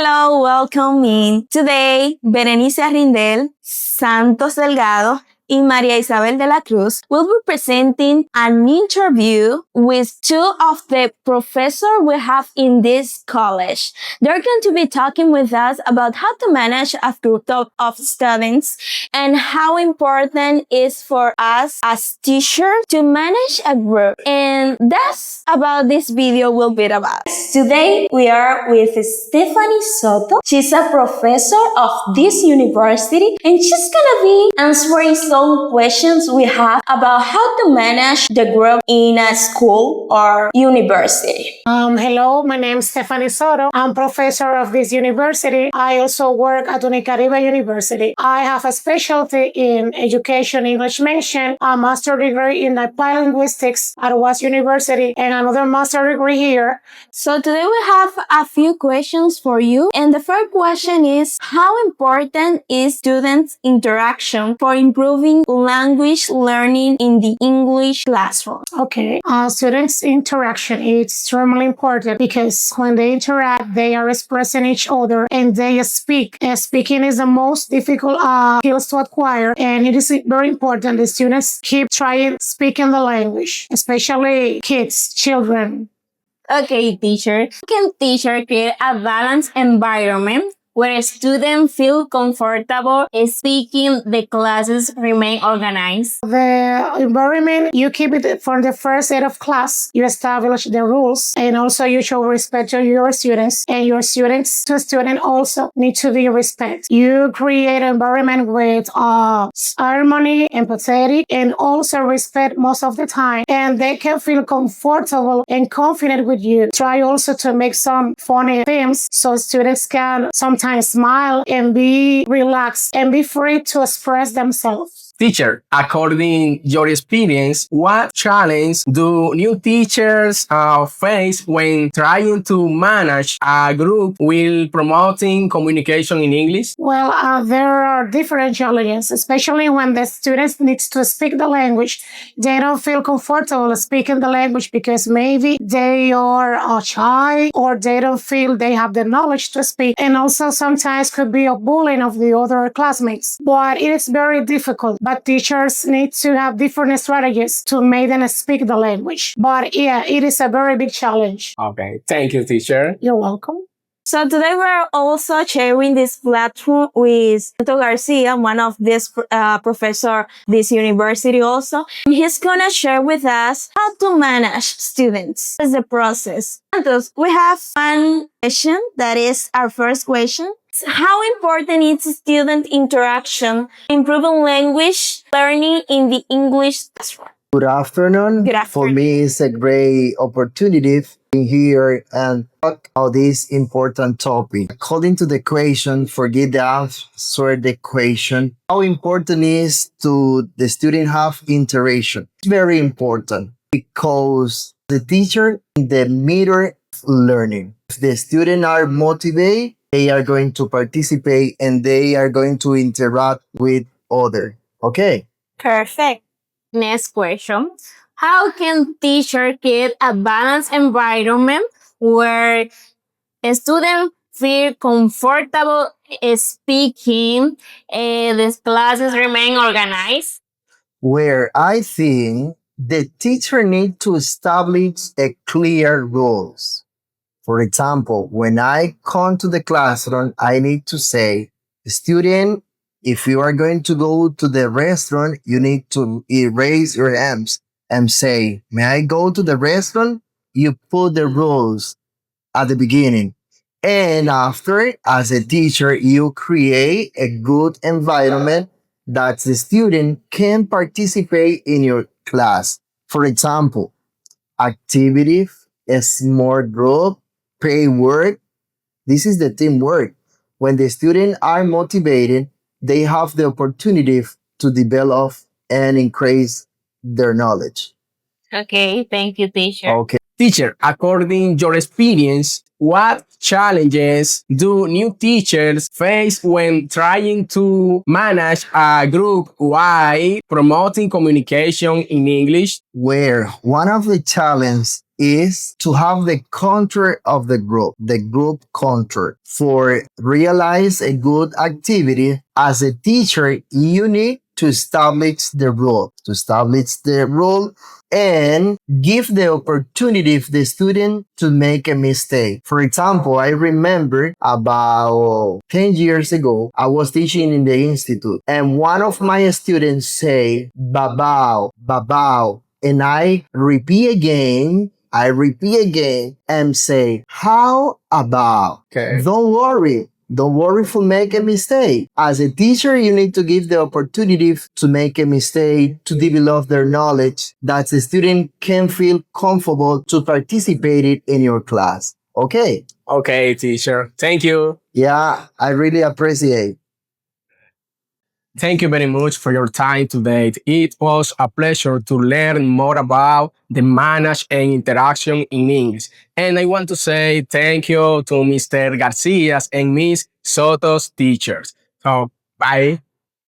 Hello, welcome in. Today, Berenice Arrindell, Santos Delgado, and Maria Isabel de la Cruz will be presenting an interview with two of the professors we have in this college. They're going to be talking with us about how to manage a group of students and how important it is for us as teachers to manage a group. And that's about this video will be about. Today we are with Estephany Soto. She's a professor of this university and she's gonna be answering some questions we have about how to manage the group in a school or university. Hello, my name is Estephany Soto. I'm professor of this university. I also work at Unicaribe University. I have a specialty in education English mention, a master degree in applied linguistics at WAS University, and another master degree here. So today we have a few questions for you. And the first question is, how important is students' interaction for improving language learning in the English classroom? Okay, students' interaction is extremely important because when they interact, they are expressing each other and they speak. Speaking is the most difficult skills to acquire, and it is very important that students keep trying speaking the language, especially kids, children. Okay, teacher. How can teacher create a balanced environment where students feel comfortable speaking, the classes remain organized? The environment, you keep it from the first day of class. You establish the rules and also you show respect to your students, and your students to student also need to be respect. You create an environment with harmony, empathetic, and also respect most of the time, and they can feel comfortable and confident with you. Try also to make some funny themes so students can sometimes smile and be relaxed and be free to express themselves. Teacher, according your experience, what challenge do new teachers face when trying to manage a group while promoting communication in English? Well, there are different challenges, especially when the students need to speak the language. They don't feel comfortable speaking the language because maybe they are shy or they don't feel they have the knowledge to speak. And also sometimes could be a bullying of the other classmates. But it is very difficult. But teachers need to have different strategies to make them speak the language. But yeah, it is a very big challenge. Okay, thank you, teacher. You're welcome. So today we're also sharing this platform with Soto Garcias, one of this professor this university also. And he's gonna share with us how to manage students. What is the process? Santos, we have one question that is our first question. How important is student interaction in improving language learning in the English classroom? Good afternoon. Good afternoon. For me, it's a great opportunity to be here and talk about this important topic. According to the question, forget the answer the question. How important is to the student have interaction? It's very important because the teacher in the middle of learning. If the students are motivated, they are going to participate and they are going to interact with others. Okay? Perfect. Next question. How can teacher create a balanced environment where a student feel comfortable speaking and the classes remain organized? Where I think the teacher needs to establish a clear rules. For example, when I come to the classroom, I need to say, student, if you are going to go to the restaurant, you need to raise your hands and say, may I go to the restaurant? You put the rules at the beginning. And after, as a teacher, you create a good environment that the student can participate in your class. For example, activity, a small group, pay work. This is the teamwork. When the students are motivated, they have the opportunity to develop and increase their knowledge. Okay, thank you, teacher. Okay. Teacher, according your experience, what challenges do new teachers face when trying to manage a group while promoting communication in English? Where one of the challenges is to have the culture of the group culture. For realize a good activity as a teacher, you need to establish the rule and give the opportunity for the student to make a mistake. For example, I remember about 10 years ago, I was teaching in the institute and one of my students say, babao, babao. And I repeat again and say, how about? Okay. Don't worry. Don't worry for make a mistake. As a teacher, you need to give the opportunity to make a mistake, to develop their knowledge, that the student can feel comfortable to participate in your class. Okay. Okay, teacher. Thank you. Yeah, I really appreciate. Thank you very much for your time today. It was a pleasure to learn more about the manage and interaction in English. And I want to say thank you to Mr. Garcias and Miss Soto's teachers. So, bye.